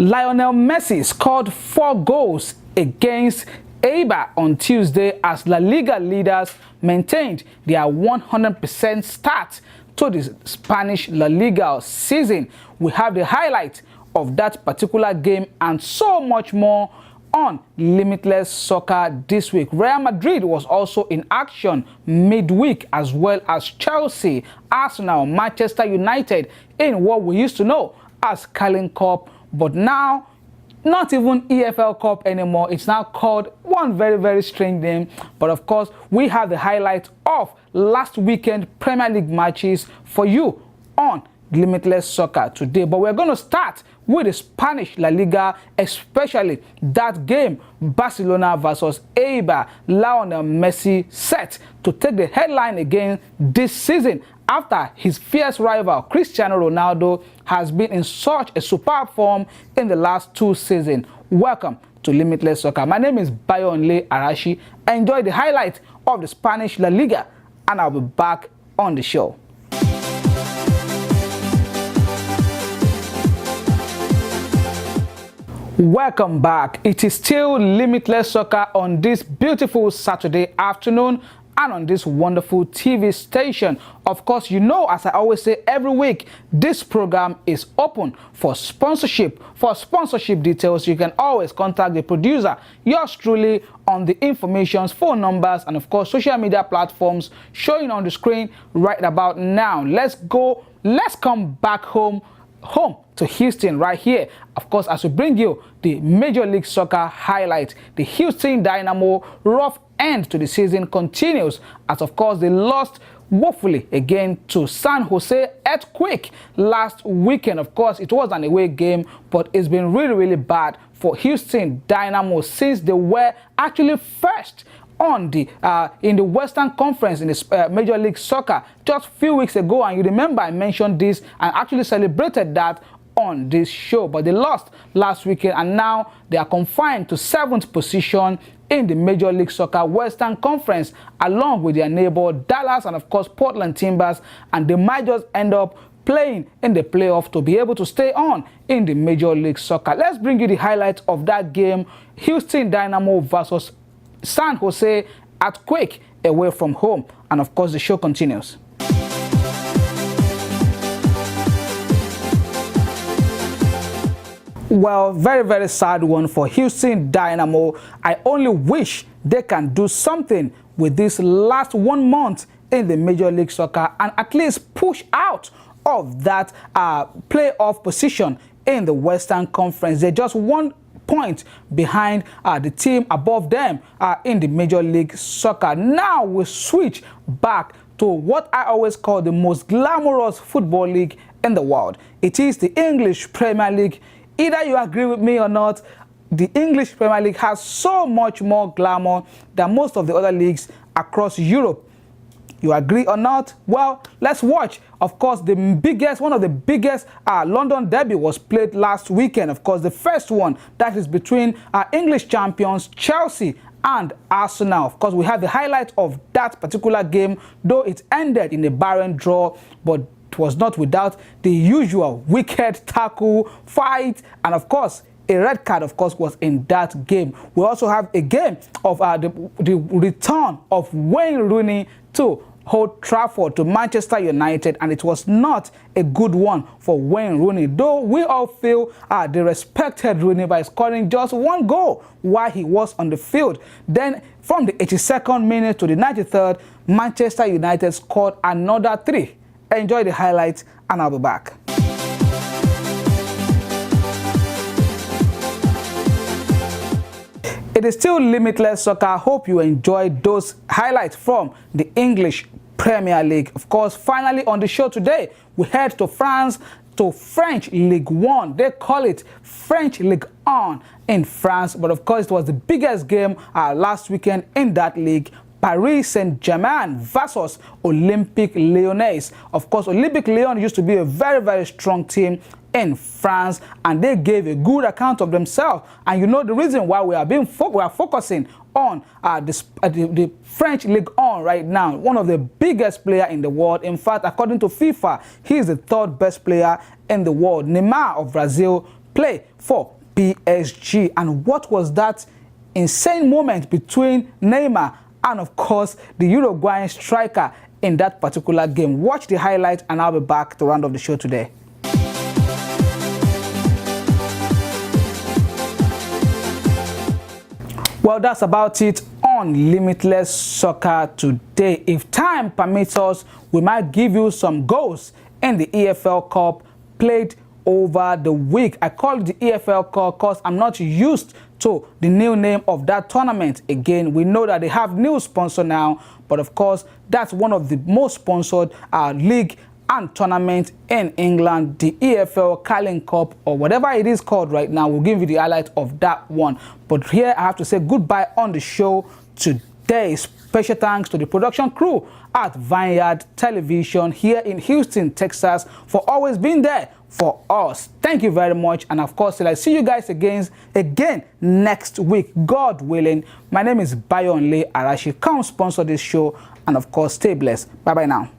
Lionel Messi scored 4 goals against Eibar on Tuesday as La Liga leaders maintained their 100% start to the Spanish La Liga season. We have the highlight of that particular game and so much more on Limitless Soccer this week. Real Madrid was also in action midweek, as well as Chelsea, Arsenal, Manchester United in what we used to know as Carling Cup, but now not even EFL Cup anymore. It's now called one very strange name. But of course, we have the highlight of last weekend Premier League matches for you on Limitless Soccer today. But we're going to start with the Spanish La Liga, especially that game, Barcelona versus Eibar. Lionel Messi set to take the headline again this season after his fierce rival Cristiano Ronaldo has been in such a superb form in the last 2 seasons. Welcome to Limitless Soccer. My name is Bayonle Arashi. Enjoy the highlight of the Spanish La Liga and I'll be back on the show. Welcome back. It is still Limitless Soccer on this beautiful Saturday afternoon and on this wonderful TV station. Of course, you know, as I always say every week, this program is open for sponsorship. For sponsorship details, you can always contact the producer, yours truly, on the informations, phone numbers, and of course, social media platforms showing on the screen right about now. Let's come back home to Houston right here, of course, as we bring you the Major League Soccer highlight. The Houston Dynamo rough end to the season continues as, of course, they lost woefully again to San Jose Earthquake last weekend. Of course, it was an away game, but it's been really bad for Houston Dynamo since they were actually first on the in the Western Conference in the Major League Soccer just a few weeks ago, and you remember I mentioned this and actually celebrated that on this show. But they lost last weekend and now they are confined to 7th position in the Major League Soccer Western Conference, along with their neighbor Dallas and of course Portland Timbers, and they might just end up playing in the playoff to be able to stay on in the Major League Soccer. Let's bring you the highlights of that game, Houston Dynamo versus San Jose Earthquake away from home, and of course the show continues. Well, very sad one for Houston Dynamo. I only wish they can do something with this last 1 month in the Major League Soccer and at least push out of that playoff position in the Western Conference. They're just 1 point behind the team above them in the Major League Soccer. Now we switch back to what I always call the most glamorous football league in the world. It is the English Premier League. Either you agree with me or not, the English Premier League has so much more glamour than most of the other leagues across Europe. You agree or not? Well, let's watch. Of course, one of the biggest London derby was played last weekend. Of course, the first one, that is between English champions Chelsea and Arsenal. Of course, we have the highlight of that particular game, though it ended in a barren draw, but it was not without the usual wicked tackle, fight, and of course, a red card, of course, was in that game. We also have a game of the return of Wayne Rooney to Old Trafford to Manchester United, and it was not a good one for Wayne Rooney, though we all feel they respected Rooney by scoring just 1 goal while he was on the field. Then from the 82nd minute to the 93rd, Manchester United scored another 3. Enjoy the highlights and I'll be back. It is still Limitless Soccer. I hope you enjoyed those highlights from the English Premier League. Of course, finally on the show today, we head to France, to French Ligue 1. They call it French Ligue 1 in France. But of course, it was the biggest game last weekend in that league. Paris Saint-Germain versus Olympique Lyonnais. Of course, Olympique Lyon used to be a very strong team in France, and they gave a good account of themselves. And you know the reason why we are focusing on the French Ligue 1 right now. One of the biggest players in the world. In fact, according to FIFA, he is the 3rd best player in the world. Neymar of Brazil play for PSG. And what was that insane moment between Neymar and, of course, the Uruguayan striker in that particular game? Watch the highlight, and I'll be back to round off the show today. Well, that's about it on Limitless Soccer today. If time permits us, we might give you some goals in the EFL Cup played over the week. I call it the EFL Cup because I'm not used to the new name of that tournament. Again, we know that they have new sponsor now, but of course, that's one of the most sponsored league and tournament in England, the EFL Carling Cup, or whatever it is called right now. We'll give you the highlight of that one. But here I have to say goodbye on the show today. Special thanks to the production crew at Vineyard Television here in Houston, Texas, for always being there for us. Thank you very much. And of course, till I see you guys again next week, God willing. My name is Bayonle Arashi. Come sponsor this show, and of course, stay blessed. Bye-bye now.